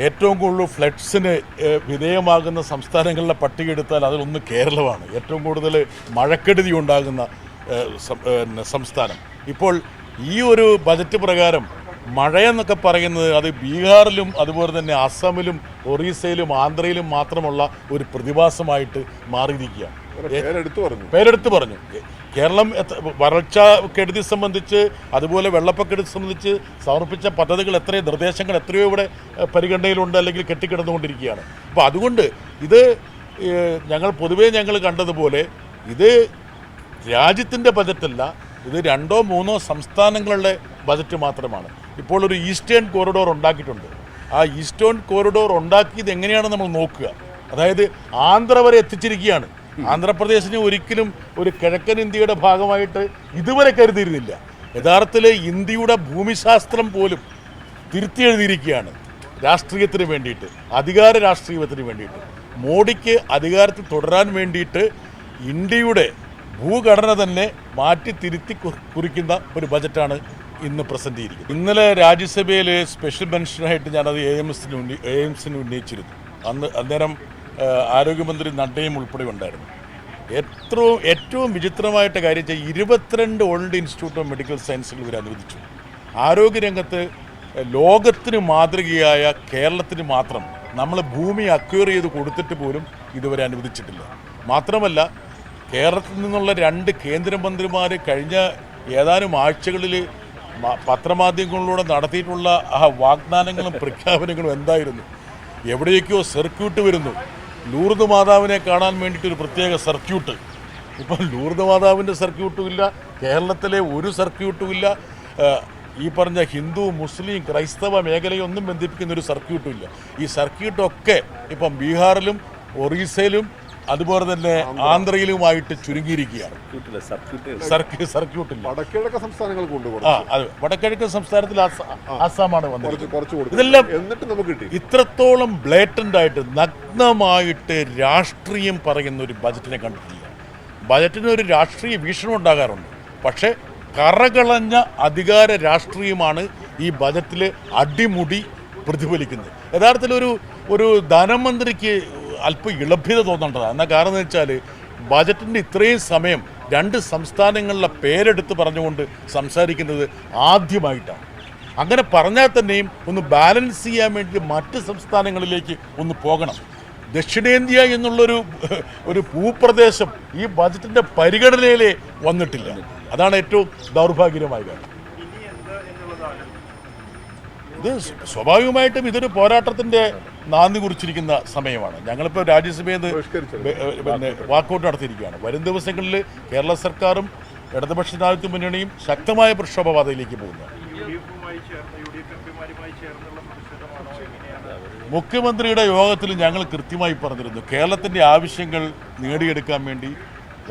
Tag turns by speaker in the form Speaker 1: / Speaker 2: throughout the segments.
Speaker 1: ഏറ്റവും കൂടുതൽ ഫ്ലഡ്സിന് വിധേയമാകുന്ന സംസ്ഥാനങ്ങളുടെ പട്ടിക എടുത്താൽ അതിലൊന്ന് കേരളമാണ്. ഏറ്റവും കൂടുതൽ മഴക്കെടുതി ഉണ്ടാകുന്ന സംസ്ഥാനം. ഇപ്പോൾ ഈ ഒരു ബജറ്റ് പ്രകാരം മഴയെന്നൊക്കെ പറയുന്നത് അത് ബീഹാറിലും അതുപോലെ തന്നെ അസമിലും ഒറീസയിലും ആന്ധ്രയിലും മാത്രമുള്ള ഒരു പ്രതിഭാസമായിട്ട് മാറിയിരിക്കുകയാണ്. പേരെടുത്ത് പറഞ്ഞു. കേരളം വരൾച്ചക്കെടുതി സംബന്ധിച്ച് അതുപോലെ വെള്ളപ്പൊക്കെടുതി സംബന്ധിച്ച് സമർപ്പിച്ച പദ്ധതികൾ എത്രയോ നിർദ്ദേശങ്ങൾ എത്രയോ ഇവിടെ പരിഗണനയിലുണ്ട്, അല്ലെങ്കിൽ കെട്ടിക്കിടന്നുകൊണ്ടിരിക്കുകയാണ്. അപ്പോൾ അതുകൊണ്ട് ഇത് ഞങ്ങൾ കണ്ടതുപോലെ ഇത് രാജ്യത്തിൻ്റെ ബജറ്റല്ല, ഇത് 2-3 സംസ്ഥാനങ്ങളുടെ ബജറ്റ് മാത്രമാണ്. ഇപ്പോൾ ഒരു ഈസ്റ്റേൺ കോറിഡോർ ഉണ്ടാക്കിയിട്ടുണ്ട്. ആ ഈസ്റ്റേൺ കോറിഡോർ ഉണ്ടാക്കിയത് എങ്ങനെയാണ് നമ്മൾ നോക്കുക. അതായത് ആന്ധ്ര വരെ എത്തിച്ചിരിക്കുകയാണ്. ആന്ധ്രാപ്രദേശിനെ ഒരിക്കലും ഒരു കിഴക്കൻ ഇന്ത്യയുടെ ഭാഗമായിട്ട് ഇതുവരെ കരുതിയിരുന്നില്ല. യഥാർത്ഥത്തിൽ ഇന്ത്യയുടെ ഭൂമിശാസ്ത്രം പോലും തിരുത്തി എഴുതിയിരിക്കുകയാണ് രാഷ്ട്രീയത്തിന് വേണ്ടിയിട്ട്, അധികാര രാഷ്ട്രീയത്തിന് വേണ്ടിയിട്ട്. മോഡിക്ക് അധികാരത്തിൽ തുടരാൻ വേണ്ടിയിട്ട് ഇന്ത്യയുടെ ഭൂഘടന തന്നെ മാറ്റി തിരുത്തി കുറിക്കുന്ന ഒരു ബജറ്റാണ് ഇന്ന് പ്രസന്റ് ചെയ്തിരിക്കുന്നത്. ഇന്നലെ രാജ്യസഭയിൽ സ്പെഷ്യൽ മെൻഷനായിട്ട് ഞാനത് എയിംസിന് ഉന്നയിച്ചിരുന്നു. അന്നേരം ആരോഗ്യമന്ത്രി നഡ്ഡയും ഉൾപ്പെടെ ഉണ്ടായിരുന്നു. ഏറ്റവും വിചിത്രമായിട്ട് കാര്യം വെച്ചാൽ 22 വേൾഡ് ഇൻസ്റ്റിറ്റ്യൂട്ട് ഓഫ് മെഡിക്കൽ സയൻസുകൾ ഇവർ അനുവദിച്ചു. ആരോഗ്യരംഗത്ത് ലോകത്തിന് മാതൃകയായ കേരളത്തിന് മാത്രം നമ്മൾ ഭൂമി അക്വയർ ചെയ്ത് കൊടുത്തിട്ട് പോലും ഇതുവരെ അനുവദിച്ചിട്ടില്ല. മാത്രമല്ല, കേരളത്തിൽ നിന്നുള്ള 2 കേന്ദ്രമന്ത്രിമാർ കഴിഞ്ഞ ഏതാനും ആഴ്ചകളിൽ പത്രമാധ്യമങ്ങളിലൂടെ നടത്തിയിട്ടുള്ള ആ വാഗ്ദാനങ്ങളും പ്രഖ്യാപനങ്ങളും എന്തായിരുന്നു. എവിടെയൊക്കെയോ സർക്യൂട്ട് വരുന്നു. ലൂർദ് മാതാവിനെ കാണാൻ വേണ്ടിയിട്ടൊരു പ്രത്യേക സർക്യൂട്ട്. ഇപ്പം ലൂർദ് മാതാവിൻ്റെ സർക്യൂട്ടും ഇല്ല, കേരളത്തിലെ ഒരു സർക്യൂട്ടും ഇല്ല. ഈ പറഞ്ഞ ഹിന്ദു മുസ്ലിം ക്രൈസ്തവ മേഖലയൊന്നും ബന്ധിപ്പിക്കുന്ന ഒരു സർക്യൂട്ടും ഇല്ല. ഈ സർക്യൂട്ടൊക്കെ ഇപ്പം ബീഹാറിലും ഒറീസയിലും അതുപോലെ തന്നെ ആന്ധ്രയിലുമായിട്ട് ചുരുങ്ങിയിരിക്കുകയാണ്. സർക്യൂട്ടില്ല. വടക്കിഴക്കൻ സംസ്ഥാനത്തിൽ ആസാമാണ് വന്നത്. ഇതെല്ലാം ഇത്രത്തോളം ബ്ലേറ്റന്റ് ആയിട്ട് നഗ്നമായിട്ട് രാഷ്ട്രീയം പറയുന്ന ഒരു ബജറ്റിനെ കണ്ടിട്ടില്ല. ബജറ്റിന് ഒരു രാഷ്ട്രീയ വീക്ഷണം ഉണ്ടാകാറുണ്ട്, പക്ഷേ കറകളഞ്ഞ അധികാര രാഷ്ട്രീയമാണ് ഈ ബജറ്റിൽ അടിമുടി പ്രതിഫലിക്കുന്നത്. യഥാർത്ഥത്തിൽ ഒരു ധനമന്ത്രിക്ക് അല്പം ഇളഭ്യത തോന്നേണ്ടതാണ്. എന്നാൽ കാരണം എന്ന് വെച്ചാൽ ബജറ്റിൻ്റെ ഇത്രയും സമയം 2 സംസ്ഥാനങ്ങളിലെ പേരെടുത്ത് പറഞ്ഞുകൊണ്ട് സംസാരിക്കുന്നത് ആദ്യമായിട്ടാണ്. അങ്ങനെ പറഞ്ഞാൽ തന്നെയും ഒന്ന് ബാലൻസ് ചെയ്യാൻ വേണ്ടി മറ്റ് സംസ്ഥാനങ്ങളിലേക്ക് ഒന്ന് പോകണം. ദക്ഷിണേന്ത്യ എന്നുള്ളൊരു ഭൂപ്രദേശം ഈ ബജറ്റിൻ്റെ പരിഗണനയിലേ വന്നിട്ടില്ല. അതാണ് ഏറ്റവും ദൗർഭാഗ്യകരമായ കാര്യം. ഇത് സ്വാഭാവികമായിട്ടും ഇതൊരു പോരാട്ടത്തിൻ്റെ നാന്ദി കുറിച്ചിരിക്കുന്ന സമയമാണ്. ഞങ്ങളിപ്പോൾ രാജ്യസഭയിൽ പിന്നെ വാക്കൗട്ട് നടത്തിയിരിക്കുകയാണ്. വരും ദിവസങ്ങളിൽ കേരള സർക്കാരും ഇടതുപക്ഷ ജനാധിപത്യ മുന്നണിയും ശക്തമായ പ്രക്ഷോഭപാതയിലേക്ക് പോകുന്നു. മുഖ്യമന്ത്രിയുടെ യോഗത്തിൽ ഞങ്ങൾ കൃത്യമായി പറഞ്ഞിരുന്നു, കേരളത്തിൻ്റെ ആവശ്യങ്ങൾ നേടിയെടുക്കാൻ വേണ്ടി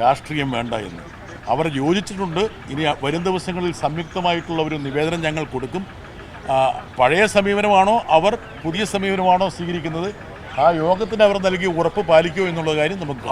Speaker 1: രാഷ്ട്രീയം വേണ്ട എന്ന്. അവർ യോജിച്ചിട്ടുണ്ട്. ഇനി വരും ദിവസങ്ങളിൽ സംയുക്തമായിട്ടുള്ള ഒരു നിവേദനം ഞങ്ങൾ കൊടുക്കും. പഴയ സമീപനമാണോ അവർ പുതിയ സമീപനമാണോ സ്വീകരിക്കുന്നത്, ആ യോഗത്തിന് അവർ നൽകിയ ഉറപ്പ് പാലിക്കുമോ എന്നുള്ള കാര്യം നമുക്ക്